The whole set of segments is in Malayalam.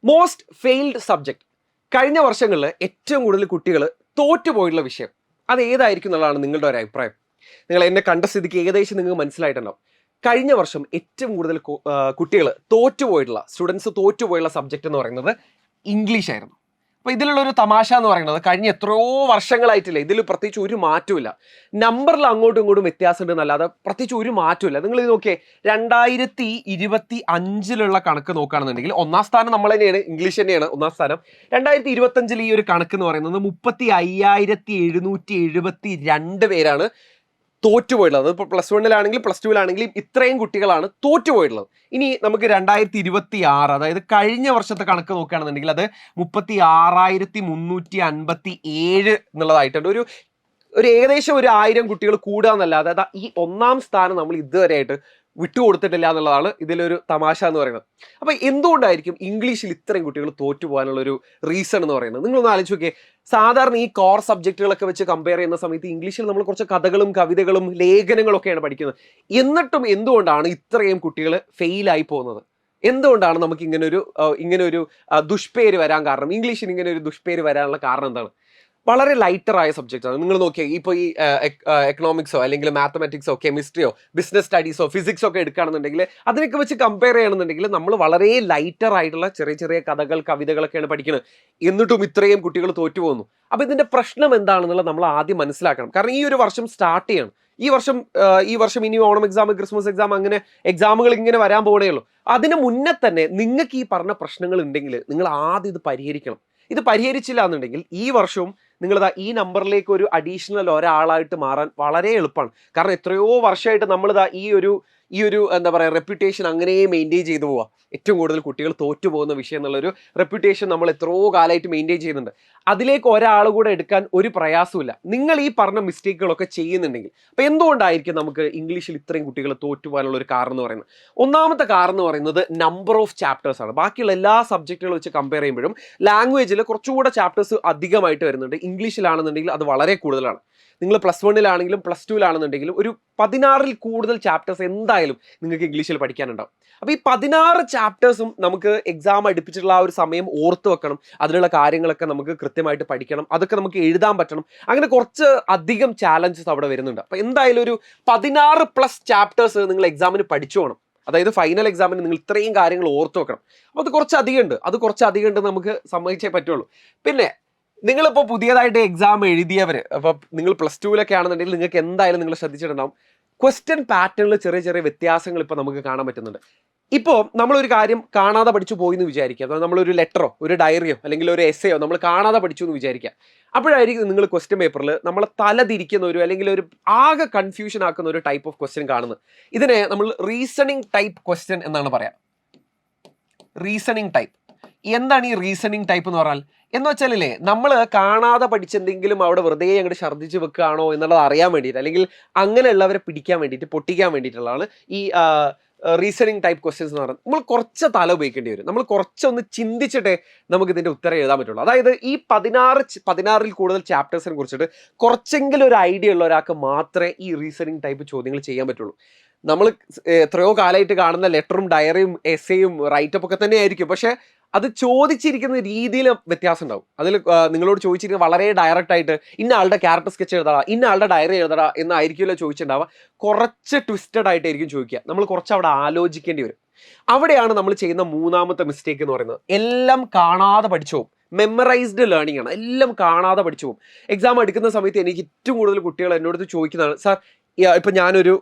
Most failed subject. കഴിഞ്ഞ വർഷങ്ങളിൽ ഏറ്റവും കൂടുതൽ കുട്ടികൾ തോറ്റുപോയിട്ടുള്ള വിഷയം അത് ഏതായിരിക്കും എന്നുള്ളതാണ് നിങ്ങളുടെ ഒരു അഭിപ്രായം. നിങ്ങൾ എന്നെ കണ്ട സ്ഥിതിക്ക് ഏകദേശം നിങ്ങൾക്ക് മനസ്സിലായിട്ടുണ്ടാവും. കഴിഞ്ഞ വർഷം ഏറ്റവും കൂടുതൽ കുട്ടികൾ സ്റ്റുഡൻസ് തോറ്റുപോയുള്ള സബ്ജക്റ്റ് എന്ന് പറയുന്നത് ഇംഗ്ലീഷ് ആയിരുന്നു. അപ്പോൾ ഇതിലുള്ള ഒരു തമാശ എന്ന് പറയുന്നത് കഴിഞ്ഞ എത്രയോ വർഷങ്ങളായിട്ടില്ല, ഇതിൽ പ്രത്യേകിച്ച് ഒരു മാറ്റമില്ല. നമ്പറിൽ അങ്ങോട്ടും ഇങ്ങോട്ടും വ്യത്യാസം ഉണ്ടെന്നല്ലാതെ പ്രത്യേകിച്ച് ഒരു മാറ്റമില്ല. നിങ്ങൾ ഇത് നോക്കിയേ, 2025 കണക്ക് നോക്കുകയാണെന്നുണ്ടെങ്കിൽ ഒന്നാം സ്ഥാനം നമ്മൾ തന്നെയാണ്, ഇംഗ്ലീഷ് തന്നെയാണ് ഒന്നാം സ്ഥാനം. 2025 ഈ ഒരു കണക്ക് എന്ന് പറയുന്നത് 35,772 പേരാണ് തോറ്റുപോയിട്ടുള്ളത്. ഇപ്പോൾ +1 +2 ഇത്രയും കുട്ടികളാണ് തോറ്റുപോയിട്ടുള്ളത്. ഇനി നമുക്ക് 2026, അതായത് കഴിഞ്ഞ വർഷത്തെ കണക്ക് നോക്കുകയാണെന്നുണ്ടെങ്കിൽ അത് 36,357 എന്നുള്ളതായിട്ടുണ്ട്. ഒരു ഏകദേശം 1000 കുട്ടികൾ കൂടുക എന്നല്ലാതെ ഈ ഒന്നാം സ്ഥാനം നമ്മൾ ഇതുവരെയായിട്ട് വിട്ടുകൊടുത്തിട്ടില്ല എന്നുള്ളതാണ് ഇതിലൊരു തമാശ എന്ന് പറയുന്നത്. അപ്പോൾ എന്തുകൊണ്ടായിരിക്കും ഇംഗ്ലീഷിൽ ഇത്രയും കുട്ടികൾ തോറ്റുപോകാനുള്ളൊരു റീസൺ എന്ന് പറയുന്നത്? നിങ്ങളൊന്ന് ആലോചിച്ച് നോക്കിയേ. സാധാരണ ഈ കോർ സബ്ജക്റ്റുകളൊക്കെ വെച്ച് കമ്പയർ ചെയ്യുന്ന സമയത്ത് ഇംഗ്ലീഷിൽ നമ്മൾ കുറച്ച് കഥകളും കവിതകളും ലേഖനങ്ങളൊക്കെയാണ് പഠിക്കുന്നത്. എന്നിട്ടും എന്തുകൊണ്ടാണ് ഇത്രയും കുട്ടികൾ ഫെയിലായി പോകുന്നത്? എന്തുകൊണ്ടാണ് നമുക്ക് ഇങ്ങനൊരു ദുഷ്പേര് വരാൻ കാരണം? ഇംഗ്ലീഷിന് ഇങ്ങനെ ഒരു ദുഷ്പേര് വരാനുള്ള കാരണം എന്താണ്? വളരെ ലൈറ്ററായ സബ്ജക്റ്റാണ്. നിങ്ങൾ നോക്കിയാൽ ഇപ്പോൾ ഈ എക്കണോമിക്സോ അല്ലെങ്കിൽ മാത്തമാറ്റിക്സോ കെമിസ്ട്രിയോ ബിസിനസ് സ്റ്റഡീസോ ഫിസിക്സോ ഒക്കെ എടുക്കുകയാണെന്നുണ്ടെങ്കിൽ അതിനൊക്കെ വെച്ച് കമ്പയർ ചെയ്യണമെന്നുണ്ടെങ്കിൽ നമ്മൾ വളരെ ലൈറ്ററായിട്ടുള്ള ചെറിയ ചെറിയ കഥകൾ കവിതകളൊക്കെയാണ് പഠിക്കുന്നത്. എന്നിട്ടും ഇത്രയും കുട്ടികൾ തോറ്റുപോകുന്നു. അപ്പോൾ ഇതിൻ്റെ പ്രശ്നം എന്താണെന്നുള്ളത് നമ്മൾ ആദ്യം മനസ്സിലാക്കണം. കാരണം ഈ ഒരു വർഷം സ്റ്റാർട്ട് ചെയ്യണം. ഈ വർഷം ഇനി ഓണം എക്സാം, ക്രിസ്മസ് എക്സാം, അങ്ങനെ എക്സാമുകൾ ഇങ്ങനെ വരാൻ പോകണേ ഉള്ളൂ. അതിന് മുന്നേ തന്നെ നിങ്ങൾക്ക് ഈ പറഞ്ഞ പ്രശ്നങ്ങൾ ഉണ്ടെങ്കിൽ നിങ്ങൾ ആദ്യം ഇത് പരിഹരിക്കണം. ഇത് പരിഹരിച്ചില്ല എന്നുണ്ടെങ്കിൽ ഈ വർഷവും നിങ്ങളിതാ ഈ നമ്പറിലേക്ക് ഒരു അഡീഷണൽ ഒരാളായിട്ട് മാറാൻ വളരെ എളുപ്പമാണ്. കാരണം എത്രയോ വർഷമായിട്ട് നമ്മളിതാ ഈ ഒരു എന്താ പറയുക റെപ്യൂട്ടേഷൻ അങ്ങനെ മെയിൻറ്റെയിൻ ചെയ്തു പോവുക. ഏറ്റവും കൂടുതൽ കുട്ടികൾ തോറ്റു പോകുന്ന വിഷയം എന്നുള്ളൊരു റെപ്യൂട്ടേഷൻ നമ്മൾ എത്രയോ കാലമായിട്ട് മെയിൻറ്റെയിൻ ചെയ്യുന്നുണ്ട്. അതിലേക്ക് ഒരാൾ കൂടെ എടുക്കാൻ ഒരു പ്രയാസമില്ല. നിങ്ങൾ ഈ പറഞ്ഞ മിസ്റ്റേക്കുകളൊക്കെ ചെയ്യുന്നുണ്ടെങ്കിൽ. അപ്പോൾ എന്തുകൊണ്ടായിരിക്കും നമുക്ക് ഇംഗ്ലീഷിൽ ഇത്രയും കുട്ടികൾ തോറ്റുപോകാനുള്ള ഒരു കാരണം എന്ന് പറയുന്നത്? ഒന്നാമത്തെ കാരണം എന്ന് പറയുന്നത് നമ്പർ ഓഫ് ചാപ്റ്റേഴ്സ് ആണ്. ബാക്കിയുള്ള എല്ലാ സബ്ജക്റ്റുകൾ വെച്ച് കമ്പയർ ചെയ്യുമ്പോഴും ലാംഗ്വേജിൽ കുറച്ചുകൂടെ ചാപ്റ്റേഴ്സ് അധികമായിട്ട് വരുന്നുണ്ട്. ഇംഗ്ലീഷിലാണെന്നുണ്ടെങ്കിൽ അത് വളരെ കൂടുതലാണ്. നിങ്ങൾ +1 +2 ഒരു 16 കൂടുതൽ ചാപ്റ്റേഴ്സ് എന്തായാലും നിങ്ങൾക്ക് ഇംഗ്ലീഷിൽ പഠിക്കാനുണ്ടാവും. അപ്പോൾ ഈ 16 ചാപ്റ്റേഴ്സും നമുക്ക് എക്സാം അടുപ്പിച്ചിട്ടുള്ള ആ ഒരു സമയം ഓർത്ത് വെക്കണം. അതിലുള്ള കാര്യങ്ങളൊക്കെ നമുക്ക് കൃത്യമായിട്ട് പഠിക്കണം. അതൊക്കെ നമുക്ക് എഴുതാൻ പറ്റണം. അങ്ങനെ കുറച്ച് അധികം ചാലഞ്ചസ് അവിടെ വരുന്നുണ്ട്. അപ്പോൾ എന്തായാലും ഒരു 16+ ചാപ്റ്റേഴ്സ് നിങ്ങൾ എക്സാമിന് പഠിച്ചു പോകണം. അതായത് ഫൈനൽ എക്സാമിന് നിങ്ങൾ ഇത്രയും കാര്യങ്ങൾ ഓർത്ത് വെക്കണം. അപ്പോൾ അത് കുറച്ച് അധികം ഉണ്ട് നമുക്ക് സമ്മതിച്ചേ പറ്റുള്ളൂ. പിന്നെ നിങ്ങളിപ്പോൾ പുതിയതായിട്ട് എക്സാം എഴുതിയവർ, അപ്പോൾ നിങ്ങൾ +2 ആണെന്നുണ്ടെങ്കിൽ നിങ്ങൾക്ക് എന്തായാലും നിങ്ങൾ ശ്രദ്ധിച്ചിട്ടുണ്ടാവും, ക്വസ്റ്റ്യൻ പാറ്റേണിൽ ചെറിയ ചെറിയ വ്യത്യാസങ്ങൾ ഇപ്പോൾ നമുക്ക് കാണാൻ പറ്റുന്നുണ്ട്. ഇപ്പോൾ നമ്മളൊരു കാര്യം കാണാതെ പഠിച്ചു പോയി എന്ന് വിചാരിക്കുക. അതായത് നമ്മളൊരു ലെറ്ററോ ഒരു ഡയറിയോ അല്ലെങ്കിൽ ഒരു എസ്സേയോ നമ്മൾ കാണാതെ പഠിച്ചു എന്ന് വിചാരിക്കുക. അപ്പോഴായിരിക്കും നിങ്ങൾ ക്വസ്റ്റ്യൻ പേപ്പറിൽ നമ്മളെ തലതിരിക്കുന്ന അല്ലെങ്കിൽ ഒരു ആകെ കൺഫ്യൂഷൻ ആക്കുന്ന ഒരു ടൈപ്പ് ഓഫ് ക്വസ്റ്റ്യൻ കാണുന്നത്. ഇതിനെ നമ്മൾ റീസണിങ് ടൈപ്പ് ക്വസ്റ്റ്യൻ എന്നാണ് പറയാം. Reasoning type. എന്താണ് ഈ റീസണിങ് ടൈപ്പ് എന്ന് പറഞ്ഞാൽ? എന്ന് വെച്ചാലേ, നമ്മൾ കാണാതെ പഠിച്ചെന്തെങ്കിലും അവിടെ വെറുതെ അങ്ങോട്ട് ഛർദ്ദിച്ച് വെക്കുകയാണോ എന്നുള്ളത് അറിയാൻ വേണ്ടിയിട്ട്, അല്ലെങ്കിൽ അങ്ങനെയുള്ളവരെ പിടിക്കാൻ വേണ്ടിയിട്ട്, പൊട്ടിക്കാൻ വേണ്ടിയിട്ടുള്ളതാണ് ഈ റീസണിങ് ടൈപ്പ് ക്വസ്റ്റ്യൻസ് എന്ന് പറയുന്നത്. നമ്മൾ കുറച്ച് തല ഉപയോഗിക്കേണ്ടി വരും. നമ്മൾ കുറച്ചൊന്ന് ചിന്തിച്ചിട്ടേ നമുക്ക് ഇതിൻ്റെ ഉത്തരം എഴുതാൻ പറ്റുള്ളൂ. അതായത് ഈ 16 കൂടുതൽ ചാപ്റ്റേഴ്സിനെ കുറിച്ചിട്ട് കുറച്ചെങ്കിലും ഒരു ഐഡിയ ഉള്ള ഒരാൾക്ക് മാത്രമേ ഈ റീസണിങ് ടൈപ്പ് ചോദ്യങ്ങൾ ചെയ്യാൻ പറ്റുള്ളൂ. നമ്മൾ എത്രയോ കാലമായിട്ട് കാണുന്ന ലെറ്ററും ഡയറിയും എസ്സേയും റൈറ്റപ്പ് ഒക്കെ തന്നെ ആയിരിക്കും. പക്ഷേ അത് ചോദിച്ചിരിക്കുന്ന രീതിയിൽ വ്യത്യാസം ഉണ്ടാവും. അതിൽ നിങ്ങളോട് ചോദിച്ചിരിക്കുന്നത് വളരെ ഡയറക്റ്റ് ആയിട്ട് ഇന്ന ആളുടെ ക്യാരക്ടർ സ്കെച്ച് എഴുതടാ, ഇന്ന ആളുടെ ഡയറി എഴുതടാ എന്നായിരിക്കുമല്ലോ ചോദിച്ചിട്ടുണ്ടാവുക. കുറച്ച് ട്വിസ്റ്റഡ് ആയിട്ടായിരിക്കും ചോദിക്കുക. നമ്മൾ കുറച്ച് അവിടെ ആലോചിക്കേണ്ടി വരും. അവിടെയാണ് നമ്മൾ ചെയ്യുന്ന മൂന്നാമത്തെ മിസ്റ്റേക്ക് എന്ന് പറയുന്നത്. എല്ലാം കാണാതെ പഠിച്ചു പോകും. മെമ്മറൈസ്ഡ് ലേണിംഗ് ആണ്. എല്ലാം കാണാതെ പഠിച്ചു പോകും. എക്സാം എടുക്കുന്ന സമയത്ത് എനിക്ക് ഏറ്റവും കൂടുതൽ കുട്ടികൾ എന്നോട് ചോദിക്കുന്നതാണ്, സാർ ഇപ്പം ഞാനൊരു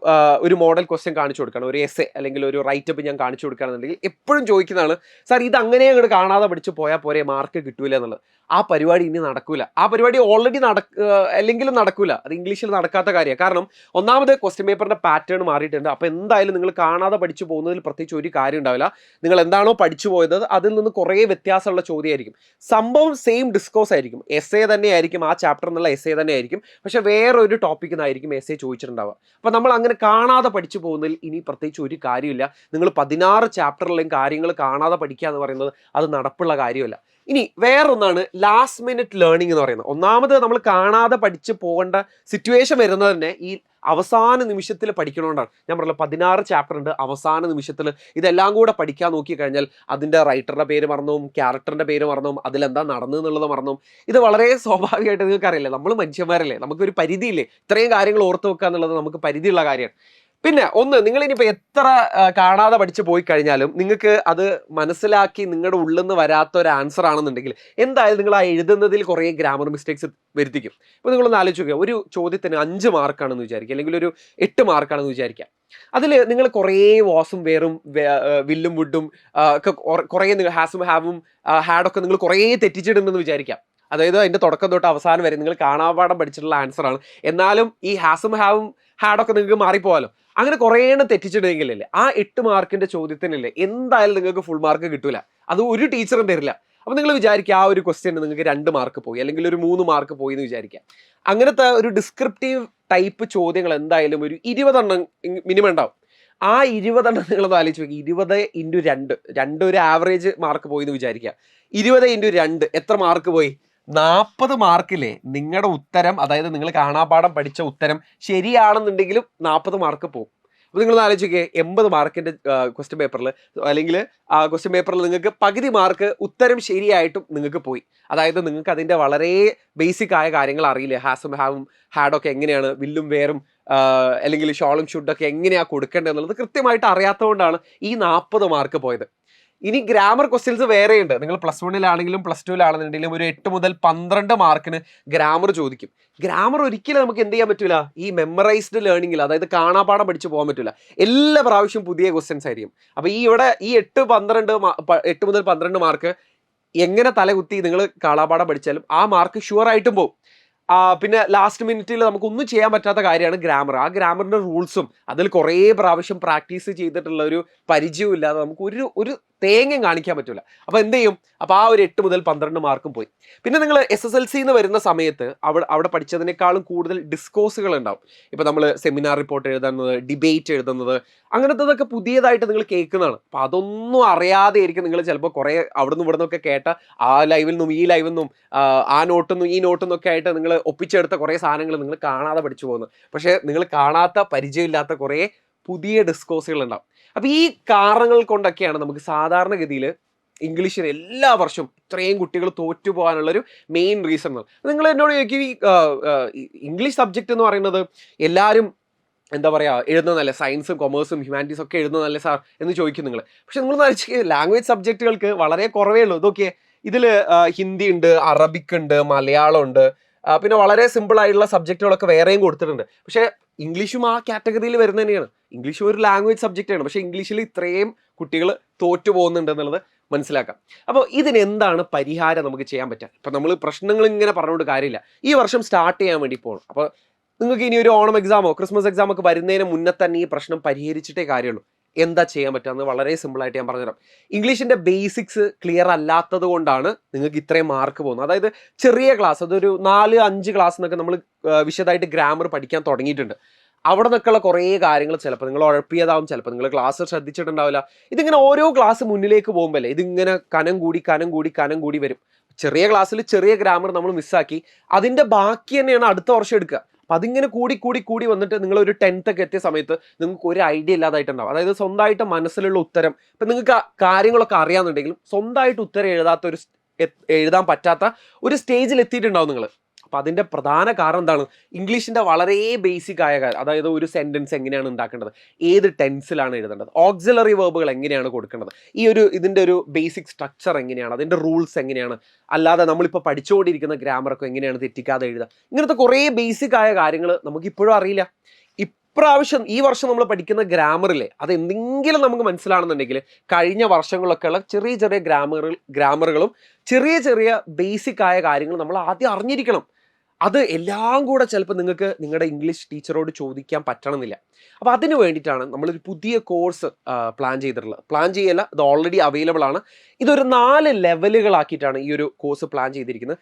മോഡൽ ക്വസ്റ്റ്യൻ കാണിച്ചു കൊടുക്കണം, ഒരു എസ്സേ അല്ലെങ്കിൽ ഒരു റൈറ്റപ്പ് ഞാൻ കാണിച്ചു കൊടുക്കുകയാണെന്നുണ്ടെങ്കിൽ എപ്പോഴും ചോദിക്കുന്നതാണ്, സാർ ഇത് അങ്ങനെ അങ്ങോട്ട് കാണാതെ പഠിച്ച് പോയാൽ പോരെ, മാർക്ക് കിട്ടൂല എന്നുള്ളത്. ആ പരിപാടി ഇനി നടക്കൂല. ആ പരിപാടി ഓൾറെഡി അല്ലെങ്കിലും നടക്കൂല. അത് ഇംഗ്ലീഷിൽ നടക്കാത്ത കാര്യമാണ്. കാരണം ഒന്നാമത് ക്വസ്റ്റ്യൻ പേപ്പറിൻ്റെ പാറ്റേൺ മാറിയിട്ടുണ്ട്. അപ്പോൾ എന്തായാലും നിങ്ങൾ കാണാതെ പഠിച്ചു പോകുന്നതിൽ പ്രത്യേകിച്ച് ഒരു കാര്യം ഉണ്ടാവില്ല. നിങ്ങൾ എന്താണോ പഠിച്ചു പോയത് അതിൽ നിന്ന് കുറേ വ്യത്യാസമുള്ള ചോദ്യമായിരിക്കും. സംഭവം സെയിം ഡിസ്കോസ് ആയിരിക്കും. എസ്സേ തന്നെ ആയിരിക്കും, ആ ചാപ്റ്റർ എന്നുള്ള എസ്സേ തന്നെ ആയിരിക്കും. പക്ഷേ വേറൊരു ടോപ്പിക്കിൽ നിന്നായിരിക്കും എസ്സേ ചോദിച്ചിട്ടുണ്ടാവുക. അപ്പോൾ നമ്മൾ അങ്ങനെ കാണാതെ പഠിച്ചു പോകുന്നതിൽ ഇനി പ്രത്യേകിച്ച് ഒരു കാര്യമില്ല. നിങ്ങൾ 16 ചാപ്റ്ററിലെയും കാര്യങ്ങൾ കാണാതെ പഠിക്കുക എന്ന് പറയുന്നത് അത് നടപ്പുള്ള കാര്യമല്ല. ഇനി വേറൊന്നാണ് ലാസ്റ്റ് മിനിറ്റ് ലേണിംഗ് എന്ന് പറയുന്നത്. ഒന്നാമത് നമ്മൾ കാണാതെ പഠിച്ച് പോകേണ്ട സിറ്റുവേഷൻ വരുന്നത് തന്നെ ഈ അവസാന നിമിഷത്തിൽ പഠിക്കണോണ്ടാണ്. ഞാൻ പറഞ്ഞല്ലോ 16 ചാപ്റ്റർ ഉണ്ട്. അവസാന നിമിഷത്തിൽ ഇതെല്ലാം കൂടെ പഠിക്കാൻ നോക്കിക്കഴിഞ്ഞാൽ അതിൻ്റെ റൈറ്ററുടെ പേര് മറന്നും ക്യാരക്ടറിൻ്റെ പേര് മറന്നും അതിലെന്താ നടന്നു എന്നുള്ളത് മറന്നും. ഇത് വളരെ സ്വാഭാവികമായിട്ട് നിങ്ങൾക്ക് അറിയില്ലേ, നമ്മൾ മനുഷ്യന്മാരല്ലേ, നമുക്കൊരു പരിധിയില്ലേ, ഇത്രയും കാര്യങ്ങൾ ഓർത്ത് വെക്കുക എന്നുള്ളത് നമുക്ക് പരിധിയുള്ള കാര്യമാണ്. പിന്നെ ഒന്ന്, നിങ്ങൾ ഇനിയിപ്പോൾ എത്ര കാണാതെ പഠിച്ച് പോയി കഴിഞ്ഞാലും നിങ്ങൾക്ക് അത് മനസ്സിലാക്കി നിങ്ങളുടെ ഉള്ളിൽ നിന്ന് വരാത്ത ഒരു ആൻസർ ആണെന്നുണ്ടെങ്കിൽ എന്തായാലും നിങ്ങൾ ആ എഴുതുന്നതിൽ കുറേ ഗ്രാമർ മിസ്റ്റേക്സ് വരുത്തിക്കും. ഇപ്പോൾ നിങ്ങളൊന്ന് ആലോചിച്ച് നോക്കുക, ഒരു ചോദ്യത്തിന് 5 മാർക്കാണെന്ന് വിചാരിക്കുക, അല്ലെങ്കിൽ ഒരു 8 മാർക്കാണെന്ന് വിചാരിക്കുക. അതിൽ നിങ്ങൾ കുറേ വാസും വേറും വില്ലും വുഡും ഒക്കെ കുറേ ഹാസും ഹാവും ഹാഡൊക്കെ നിങ്ങൾ കുറേ തെറ്റിച്ചിടുന്നെന്ന് വിചാരിക്കാം. അതായത് അതിൻ്റെ തുടക്കം തൊട്ട് അവസാനം വരെ നിങ്ങൾ കാണാപാഠം പഠിച്ചിട്ടുള്ള ആൻസറാണ്, എന്നാലും ഈ ഹാസും ഹാവും ഹാഡൊക്കെ നിങ്ങൾക്ക് മാറിപ്പോവാലോ. അങ്ങനെ കുറേ എണ്ണം തെറ്റിച്ചിടുമെങ്കിലല്ലേ ആ 8 മാർക്കിന്റെ ചോദ്യത്തിനല്ലേ എന്തായാലും നിങ്ങൾക്ക് ഫുൾ മാർക്ക് കിട്ടൂല, അത് ഒരു ടീച്ചറും തരില്ല. അപ്പം നിങ്ങൾ വിചാരിക്കുക ആ ഒരു ക്വസ്റ്റ്യന് നിങ്ങൾക്ക് 2 മാർക്ക് പോയി, അല്ലെങ്കിൽ ഒരു 3 മാർക്ക് പോയി എന്ന് വിചാരിക്കുക. അങ്ങനത്തെ ഒരു ഡിസ്ക്രിപ്റ്റീവ് ടൈപ്പ് ചോദ്യങ്ങൾ എന്തായാലും ഒരു 20 എണ്ണം മിനിമം ഉണ്ടാവും. ആ 20 എണ്ണം നിങ്ങളൊന്ന് ആലോചിച്ച് നോക്കി, 20 × 2 ഒരു ആവറേജ് മാർക്ക് പോയി എന്ന് വിചാരിക്കുക. 20 × 2 എത്ര മാർക്ക് പോയി? 40 മാർക്കില്ലേ നിങ്ങളുടെ ഉത്തരം, അതായത് നിങ്ങൾ കാണാപാഠം പഠിച്ച ഉത്തരം ശരിയാണെന്നുണ്ടെങ്കിലും 40 മാർക്ക് പോകും. അപ്പോൾ നിങ്ങളൊന്ന് ആലോചിക്കുക, 80 മാർക്കിൻ്റെ ക്വസ്റ്റ്യൻ പേപ്പറിൽ, അല്ലെങ്കിൽ ആ ക്വസ്റ്റ്യൻ പേപ്പറിൽ നിങ്ങൾക്ക് പകുതി മാർക്ക് ഉത്തരം ശരിയായിട്ടും നിങ്ങൾക്ക് പോയി. അതായത് നിങ്ങൾക്ക് അതിൻ്റെ വളരെ ബേസിക് ആയ കാര്യങ്ങൾ അറിയില്ല. ഹാസും ഹാവും ഹാഡൊക്കെ എങ്ങനെയാണ്, വില്ലും വേറും അല്ലെങ്കിൽ ഷോളും ഷുഡൊക്കെ എങ്ങനെയാണ് കൊടുക്കേണ്ടത് എന്നുള്ളത് കൃത്യമായിട്ട് അറിയാത്തതുകൊണ്ടാണ് ഈ 40 മാർക്ക് പോയത്. ഇനി ഗ്രാമർ ക്വസ്റ്റ്യൻസ് വേറെയുണ്ട്. നിങ്ങൾ +1-ലാണെങ്കിലും +2-ലാണെന്നുണ്ടെങ്കിലും ഒരു 8 മുതൽ 12 മാർക്കിന് ഗ്രാമർ ചോദിക്കും. ഗ്രാമർ ഒരിക്കലും നമുക്ക് എന്ത് ചെയ്യാൻ പറ്റില്ല, ഈ മെമ്മറൈസ്ഡ് ലേണിംഗിൽ, അതായത് കാണാപാഠം പഠിച്ച് പോകാൻ പറ്റില്ല. എല്ലാ പ്രാവശ്യവും പുതിയ ക്വസ്റ്റ്യൻസ് ആയിരിക്കും. അപ്പോൾ ഈ 8 മുതൽ 12 മാർക്ക് എങ്ങനെ തലകുത്തി നിങ്ങൾ കാണാപാഠം പഠിച്ചാലും ആ മാർക്ക് ഷുവർ ആയിട്ടും പോകും. പിന്നെ ലാസ്റ്റ് മിനിറ്റിൽ നമുക്കൊന്നും ചെയ്യാൻ പറ്റാത്ത കാര്യമാണ് ഗ്രാമർ. ആ ഗ്രാമറിൻ്റെ റൂൾസും അതിൽ കുറേ പ്രാവശ്യം പ്രാക്ടീസ് ചെയ്തിട്ടുള്ള ഒരു പരിചയവും ഇല്ലാതെ നമുക്ക് ഒരു തേങ്ങയും കാണിക്കാൻ പറ്റില്ല. അപ്പോൾ എന്ത് ചെയ്യും? അപ്പോൾ ആ ഒരു 8 മുതൽ 12 മാർക്കും പോയി. പിന്നെ നിങ്ങൾ SSLC വരുന്ന സമയത്ത് അവിടെ പഠിച്ചതിനേക്കാളും കൂടുതൽ ഡിസ്കോഴ്സുകൾ ഉണ്ടാവും. ഇപ്പോൾ നമ്മൾ സെമിനാർ റിപ്പോർട്ട് എഴുതുന്നത്, ഡിബേറ്റ് എഴുതുന്നത്, അങ്ങനത്തതൊക്കെ പുതിയതായിട്ട് നിങ്ങൾ കേൾക്കുന്നതാണ്. അപ്പോൾ അതൊന്നും അറിയാതെ ആയിരിക്കും നിങ്ങൾ ചിലപ്പോൾ കുറേ അവിടെ നിന്ന് ഇവിടെ നിന്നൊക്കെ കേട്ട ആ ലൈവിൽ നിന്നും ഈ ലൈവിൽ നിന്നും ആ നോട്ടും ഈ നോട്ടും ഒക്കെ ആയിട്ട് നിങ്ങൾ ഒപ്പിച്ചെടുത്ത കുറേ സാധനങ്ങൾ നിങ്ങൾ കാണാതെ പഠിച്ചു പോകുന്നു. പക്ഷേ നിങ്ങൾ കാണാത്ത പരിചയമില്ലാത്ത കുറേ പുതിയ ഡിസ്കോഴ്സുകൾ ഉണ്ടാവും. അപ്പോൾ ഈ കാരണങ്ങൾ കൊണ്ടൊക്കെയാണ് നമുക്ക് സാധാരണഗതിയിൽ ഇംഗ്ലീഷിന് എല്ലാ വർഷവും ഇത്രയും കുട്ടികൾ തോറ്റു പോകാനുള്ളൊരു മെയിൻ റീസൺ. നിങ്ങൾ എന്നോട് ചോദിക്കും, ഈ ഇംഗ്ലീഷ് സബ്ജക്റ്റ് എന്ന് പറയുന്നത് എല്ലാവരും എന്താ പറയുക എഴുതുന്നതല്ലേ, സയൻസും കൊമേഴ്സും ഹ്യൂമാനിറ്റീസും ഒക്കെ എഴുതുന്നതല്ലേ സാർ എന്ന് ചോദിക്കും നിങ്ങൾ. പക്ഷെ നിങ്ങൾ ലാംഗ്വേജ് സബ്ജക്റ്റുകൾക്ക് വളരെ കുറവേ ഉള്ളൂ. ഇതൊക്കെ ഇതിൽ ഹിന്ദി ഉണ്ട്, അറബിക് ഉണ്ട്, മലയാളം ഉണ്ട്, പിന്നെ വളരെ സിമ്പിൾ ആയിട്ടുള്ള സബ്ജക്റ്റുകളൊക്കെ വേറെയും കൊടുത്തിട്ടുണ്ട്. പക്ഷേ ഇംഗ്ലീഷും ആ കാറ്റഗറിയിൽ വരുന്നത് തന്നെയാണ്. ഇംഗ്ലീഷും ഒരു ലാംഗ്വേജ് സബ്ജക്റ്റാണ്, പക്ഷേ ഇംഗ്ലീഷിൽ ഇത്രയും കുട്ടികൾ തോറ്റു പോകുന്നുണ്ട് എന്നുള്ളത് മനസ്സിലാക്കാം. അപ്പോൾ ഇതിനെന്താണ് പരിഹാരം നമുക്ക് ചെയ്യാൻ പറ്റുക? ഇപ്പം നമ്മൾ പ്രശ്നങ്ങൾ ഇങ്ങനെ പറഞ്ഞുകൊണ്ട് കാര്യമില്ല. ഈ വർഷം സ്റ്റാർട്ട് ചെയ്യാൻ വേണ്ടി പോകണം. അപ്പോൾ നിങ്ങൾക്ക് ഇനി ഒരു ഓണം എക്സാമോ ക്രിസ്മസ് എക്സാമോ ഒക്കെ വരുന്നതിന് മുന്നേ തന്നെ ഈ പ്രശ്നം പരിഹരിച്ചിട്ടേ കാര്യമുള്ളൂ. എന്താ ചെയ്യാൻ പറ്റുക വളരെ സിമ്പിളായിട്ട് ഞാൻ പറഞ്ഞുതരാം. ഇംഗ്ലീഷിൻ്റെ ബേസിക്സ് ക്ലിയർ അല്ലാത്തത് കൊണ്ടാണ് നിങ്ങൾക്ക് ഇത്രയും മാർക്ക് പോകുന്നത്. അതായത് ചെറിയ ക്ലാസ്, അതൊരു 4-5 ക്ലാസ് എന്നൊക്കെ നമ്മൾ വിശദമായിട്ട് ഗ്രാമർ പഠിക്കാൻ തുടങ്ങിയിട്ടുണ്ട്. അവിടെ നിന്നൊക്കെയുള്ള കുറേ കാര്യങ്ങൾ ചിലപ്പോൾ നിങ്ങൾ ഉഴപ്പിയതാവും, ചിലപ്പോൾ നിങ്ങൾ ക്ലാസ് ശ്രദ്ധിച്ചിട്ടുണ്ടാവില്ല. ഇതിങ്ങനെ ഓരോ ക്ലാസ് മുന്നിലേക്ക് പോകുമ്പോൾ അല്ലേ ഇതിങ്ങനെ കനം കൂടി വരും. ചെറിയ ക്ലാസ്സിൽ ചെറിയ ഗ്രാമർ നമ്മൾ മിസ്സാക്കി അതിൻ്റെ ബാക്കി തന്നെയാണ് അടുത്ത വർഷം എടുക്കുക. അപ്പം അതിങ്ങനെ കൂടി വന്നിട്ട് നിങ്ങളൊരു 10th ഒക്കെ എത്തിയ സമയത്ത് നിങ്ങൾക്ക് ഒരു ഐഡിയ ഇല്ലാതായിട്ടുണ്ടാവും. അതായത് സ്വന്തമായിട്ട് മനസ്സിലുള്ള ഉത്തരം, ഇപ്പം നിങ്ങൾക്ക് കാര്യങ്ങളൊക്കെ അറിയാമെന്നുണ്ടെങ്കിലും സ്വന്തമായിട്ട് ഉത്തരം എഴുതാൻ പറ്റാത്ത ഒരു സ്റ്റേജിൽ എത്തിയിട്ടുണ്ടാവും നിങ്ങൾ. അപ്പം അതിൻ്റെ പ്രധാന കാരണം എന്താണ്? ഇംഗ്ലീഷിൻ്റെ വളരെ ബേസിക് ആയ കാര്യം, അതായത് ഒരു സെൻറ്റൻസ് എങ്ങനെയാണ് ഉണ്ടാക്കേണ്ടത്, ഏത് ടെൻസിലാണ് എഴുതേണ്ടത്, ഓക്സിലറി വേർബുകൾ എങ്ങനെയാണ് കൊടുക്കേണ്ടത്, ഇതിൻ്റെ ഒരു ബേസിക് സ്ട്രക്ചർ എങ്ങനെയാണ്, അതിൻ്റെ റൂൾസ് എങ്ങനെയാണ്, അല്ലാതെ നമ്മളിപ്പോൾ പഠിച്ചുകൊണ്ടിരിക്കുന്ന ഗ്രാമറൊക്കെ എങ്ങനെയാണ് തെറ്റിക്കാതെ എഴുതുക, ഇങ്ങനത്തെ കുറേ ബേസിക് ആയ കാര്യങ്ങൾ നമുക്കിപ്പോഴും അറിയില്ല. ഈ വർഷം നമ്മൾ പഠിക്കുന്ന ഗ്രാമറിലെ അത് എന്തെങ്കിലും നമുക്ക് മനസ്സിലാണെന്നുണ്ടെങ്കിൽ കഴിഞ്ഞ വർഷങ്ങളിലൊക്കെയുള്ള ചെറിയ ഗ്രാമറുകളും ചെറിയ ബേസിക് ആയ കാര്യങ്ങൾ നമ്മൾ ആദ്യം അറിഞ്ഞിരിക്കണം. അത് എല്ലാം കൂടെ ചിലപ്പോൾ നിങ്ങൾക്ക് നിങ്ങളുടെ ഇംഗ്ലീഷ് ടീച്ചറോട് ചോദിക്കാൻ പറ്റണമെന്നില്ല. അപ്പോൾ അതിന് വേണ്ടിയിട്ടാണ് നമ്മളൊരു പുതിയ കോഴ്സ് പ്ലാൻ ചെയ്തിട്ടുള്ളത്. പ്ലാൻ ചെയ്യല്ല, ഇത് ഓൾറെഡി അവൈലബിൾ ആണ്. ഇതൊരു 4 ലെവലുകളാക്കിയിട്ടാണ് ഈ ഒരു കോഴ്സ് പ്ലാൻ ചെയ്തിരിക്കുന്നത്.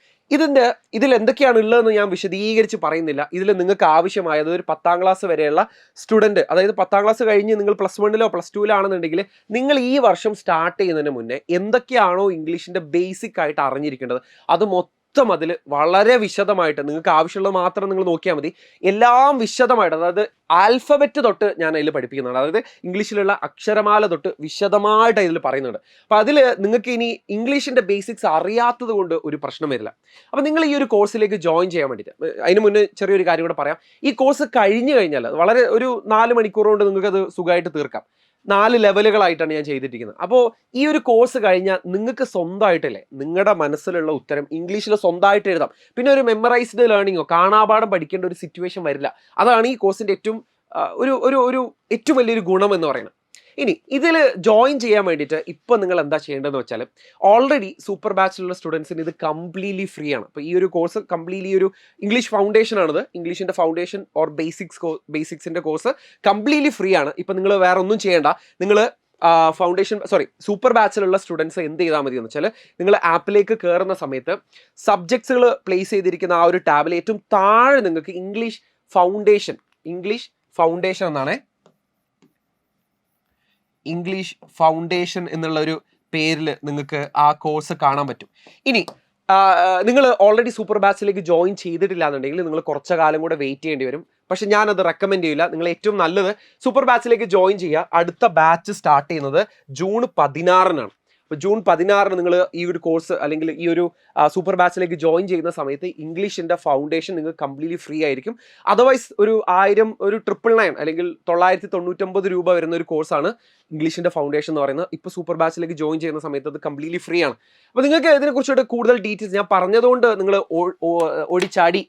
ഇതിൽ എന്തൊക്കെയാണ് ഉള്ളതെന്ന് ഞാൻ വിശദീകരിച്ച് പറയുന്നില്ല. ഇതിൽ നിങ്ങൾക്ക് ആവശ്യമായത് ഒരു 10ാം ക്ലാസ് വരെയുള്ള സ്റ്റുഡൻറ്റ്, അതായത് 10ാം ക്ലാസ് കഴിഞ്ഞ് നിങ്ങൾ +1 +2 ആണെന്നുണ്ടെങ്കിൽ നിങ്ങൾ ഈ വർഷം സ്റ്റാർട്ട് ചെയ്യുന്നതിന് മുന്നേ എന്തൊക്കെയാണോ ഇംഗ്ലീഷിൻ്റെ ബേസിക് ആയിട്ട് അറിഞ്ഞിരിക്കേണ്ടത് അത് മൊത്തം അതിൽ വളരെ വിശദമായിട്ട് നിങ്ങൾക്ക് ആവശ്യമുള്ളത് മാത്രം നിങ്ങൾ നോക്കിയാൽ മതി. എല്ലാം വിശദമായിട്ട്, അതായത് ആൽഫബറ്റ് തൊട്ട് ഞാൻ അതിൽ പഠിപ്പിക്കുന്നുണ്ട്. അതായത് ഇംഗ്ലീഷിലുള്ള അക്ഷരമാല തൊട്ട് വിശദമായിട്ട് ഇതിൽ പറയുന്നുണ്ട്. അപ്പോൾ അതിൽ നിങ്ങൾക്ക് ഇനി ഇംഗ്ലീഷിൻ്റെ ബേസിക്സ് അറിയാത്തത് കൊണ്ട് ഒരു പ്രശ്നം വരില്ല. അപ്പോൾ നിങ്ങൾ ഈ ഒരു കോഴ്സിലേക്ക് ജോയിൻ ചെയ്യാൻ വേണ്ടിയിട്ട്, അതിന് മുന്നേ ചെറിയൊരു കാര്യം കൂടെ പറയാം. ഈ കോഴ്സ് കഴിഞ്ഞു കഴിഞ്ഞാൽ വളരെ ഒരു 4 മണിക്കൂർ കൊണ്ട് നിങ്ങൾക്കത് സുഖമായിട്ട് തീർക്കാം. 4 ലെവലുകളായിട്ടാണ് ഞാൻ ചെയ്തിരിക്കുന്നത്. അപ്പോൾ ഈ ഒരു കോഴ്സ് കഴിഞ്ഞാൽ നിങ്ങൾക്ക് സ്വന്തമായിട്ടല്ലേ നിങ്ങളുടെ മനസ്സിലുള്ള ഉത്തരം ഇംഗ്ലീഷിൽ സ്വന്തമായിട്ട് എഴുതാം. പിന്നെ ഒരു മെമ്മറൈസ്ഡ് ലേണിങ്ങോ കാണാപാഠം പഠിക്കേണ്ട ഒരു സിറ്റുവേഷൻ വരില്ല. അതാണ് ഈ കോഴ്സിൻ്റെ ഏറ്റവും ഏറ്റവും വലിയൊരു ഗുണം എന്ന് പറയുന്നത്. ഇനി ഇതിൽ ജോയിൻ ചെയ്യാൻ വേണ്ടിയിട്ട് ഇപ്പോൾ നിങ്ങൾ എന്താ ചെയ്യേണ്ടതെന്ന് വെച്ചാൽ, ഓൾറെഡി സൂപ്പർ ബാച്ചിലുള്ള സ്റ്റുഡൻസിന് ഇത് കംപ്ലീറ്റ്ലി ഫ്രീ ആണ്. അപ്പോൾ ഈ ഒരു കോഴ്സ് കംപ്ലീറ്റ്ലി ഒരു ഇംഗ്ലീഷ് ഫൗണ്ടേഷൻ ആണിത്. ഇംഗ്ലീഷിൻ്റെ ഫൗണ്ടേഷൻ ഓർ ബേസിക്സിൻ്റെ കോഴ്സ് കംപ്ലീറ്റ്ലി ഫ്രീ ആണ്. ഇപ്പം നിങ്ങൾ വേറെ ഒന്നും ചെയ്യേണ്ട. നിങ്ങൾ സൂപ്പർ ബാച്ചിലുള്ള സ്റ്റുഡൻസ് എന്ത് ചെയ്താൽ മതി എന്ന് വെച്ചാൽ, നിങ്ങൾ ആപ്പിലേക്ക് കയറുന്ന സമയത്ത് സബ്ജക്ട്സുകൾ പ്ലേസ് ചെയ്തിരിക്കുന്ന ആ ഒരു ടാബിൽ ഏറ്റവും താഴെ നിങ്ങൾക്ക് ഇംഗ്ലീഷ് ഫൗണ്ടേഷൻ എന്നാണ്, ഇംഗ്ലീഷ് ഫൗണ്ടേഷൻ എന്നുള്ള ഒരു പേരിൽ നിങ്ങൾക്ക് ആ കോഴ്സ് കാണാൻ പറ്റും. ഇനി നിങ്ങൾ ഓൾറെഡി സൂപ്പർ ബാച്ചിലേക്ക് ജോയിൻ ചെയ്തിട്ടില്ല എന്നുണ്ടെങ്കിൽ നിങ്ങൾ കുറച്ച് കാലം കൂടെ വെയിറ്റ് ചെയ്യേണ്ടി വരും. പക്ഷെ ഞാനത് റെക്കമെൻഡ് ചെയ്യില്ല. നിങ്ങൾ ഏറ്റവും നല്ലത് സൂപ്പർ ബാച്ചിലേക്ക് ജോയിൻ ചെയ്യുക. അടുത്ത ബാച്ച് സ്റ്റാർട്ട് ചെയ്യുന്നത് ജൂൺ 16-നാണ്. അപ്പോൾ ജൂൺ 16-ന് നിങ്ങൾ ഈ ഒരു കോഴ്സ് അല്ലെങ്കിൽ ഈ ഒരു സൂപ്പർ ബാച്ചിലേക്ക് ജോയിൻ ചെയ്യുന്ന സമയത്ത് ഇംഗ്ലീഷിൻ്റെ ഫൗണ്ടേഷൻ നിങ്ങൾക്ക് കംപ്ലീറ്റ്ലി ഫ്രീ ആയിരിക്കും. അതർവൈസ് ഒരു 999 അല്ലെങ്കിൽ 999 രൂപ വരുന്ന ഒരു കോഴ്സാണ് ഇംഗ്ലീഷിൻ്റെ ഫൗണ്ടേഷൻ എന്ന് പറയുന്നത്. ഇപ്പോൾ സൂപ്പർ ബാച്ചിലേക്ക് ജോയിൻ ചെയ്യുന്ന സമയത്ത് അത് കംപ്ലീറ്റ്ലി ഫ്രീ ആണ്. അപ്പോൾ നിങ്ങൾക്ക് ഇതിനെക്കുറിച്ചിട്ട് കൂടുതൽ ഡീറ്റെയിൽസ് ഞാൻ പറഞ്ഞതുകൊണ്ട് നിങ്ങൾ ഓടിച്ചാടി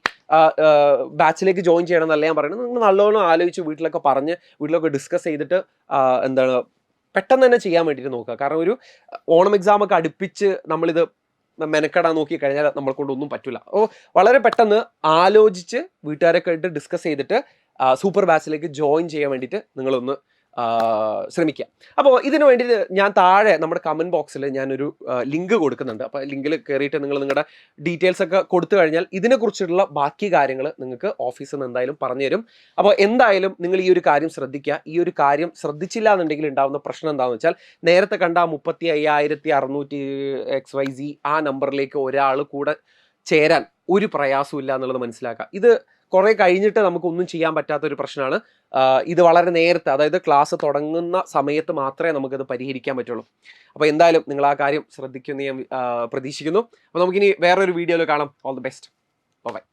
ബാച്ചിലേക്ക് ജോയിൻ ചെയ്യണം എന്നല്ല ഞാൻ പറയുന്നത്. നിങ്ങൾ നല്ലോണം ആലോചിച്ച് വീട്ടിലൊക്കെ ഡിസ്കസ് ചെയ്തിട്ട് പെട്ടെന്ന് തന്നെ ചെയ്യാൻ വേണ്ടിയിട്ട് നോക്കുക. കാരണം ഒരു ഓണം എക്സാമൊക്കെ അടുപ്പിച്ച് നമ്മളിത് മെനക്കെടാൻ നോക്കി കഴിഞ്ഞാൽ നമ്മളെ കൊണ്ടൊന്നും പറ്റില്ല. അപ്പോൾ വളരെ പെട്ടെന്ന് ആലോചിച്ച് വീട്ടുകാരൊക്കെ ആയിട്ട് ഡിസ്കസ് ചെയ്തിട്ട് സൂപ്പർ ബാച്ചിലേക്ക് ജോയിൻ ചെയ്യാൻ വേണ്ടിയിട്ട് നിങ്ങളൊന്ന് ശ്രമിക്കുക. അപ്പോൾ ഇതിന് വേണ്ടിയിട്ട് ഞാൻ താഴെ നമ്മുടെ കമൻറ്റ് ബോക്സിൽ ഞാനൊരു ലിങ്ക് കൊടുക്കുന്നുണ്ട്. അപ്പോൾ ലിങ്കിൽ കയറിയിട്ട് നിങ്ങൾ നിങ്ങളുടെ ഡീറ്റെയിൽസ് ഒക്കെ കൊടുത്തു കഴിഞ്ഞാൽ ഇതിനെക്കുറിച്ചുള്ള ബാക്കി കാര്യങ്ങൾ നിങ്ങൾക്ക് ഓഫീസിൽ നിന്ന് എന്തായാലും പറഞ്ഞു തരും. അപ്പോൾ എന്തായാലും നിങ്ങൾ ഈ ഒരു കാര്യം ശ്രദ്ധിക്കുക. ഈ ഒരു കാര്യം ശ്രദ്ധിച്ചില്ല എന്നുണ്ടെങ്കിൽ ഉണ്ടാകുന്ന പ്രശ്നം എന്താണെന്ന് വെച്ചാൽ, നേരത്തെ കണ്ട 35,600 XYZ ആ നമ്പറിലേക്ക് ഒരാൾ കൂടെ ചേരാൻ ഒരു പ്രയാസവും ഇല്ല എന്നുള്ളത് മനസ്സിലാക്കുക. ഇത് കുറേ കഴിഞ്ഞിട്ട് നമുക്കൊന്നും ചെയ്യാൻ പറ്റാത്തൊരു പ്രശ്നമാണ്. ഇത് വളരെ നേരത്തെ, അതായത് ക്ലാസ് തുടങ്ങുന്ന സമയത്ത് മാത്രമേ നമുക്കത് പരിഹരിക്കാൻ പറ്റുള്ളൂ. അപ്പോൾ എന്തായാലും നിങ്ങൾ ആ കാര്യം ശ്രദ്ധിക്കുമെന്ന് ഞാൻ പ്രതീക്ഷിക്കുന്നു. അപ്പോൾ നമുക്കിനി വേറൊരു വീഡിയോയിൽ കാണാം. All the best. ബൈ.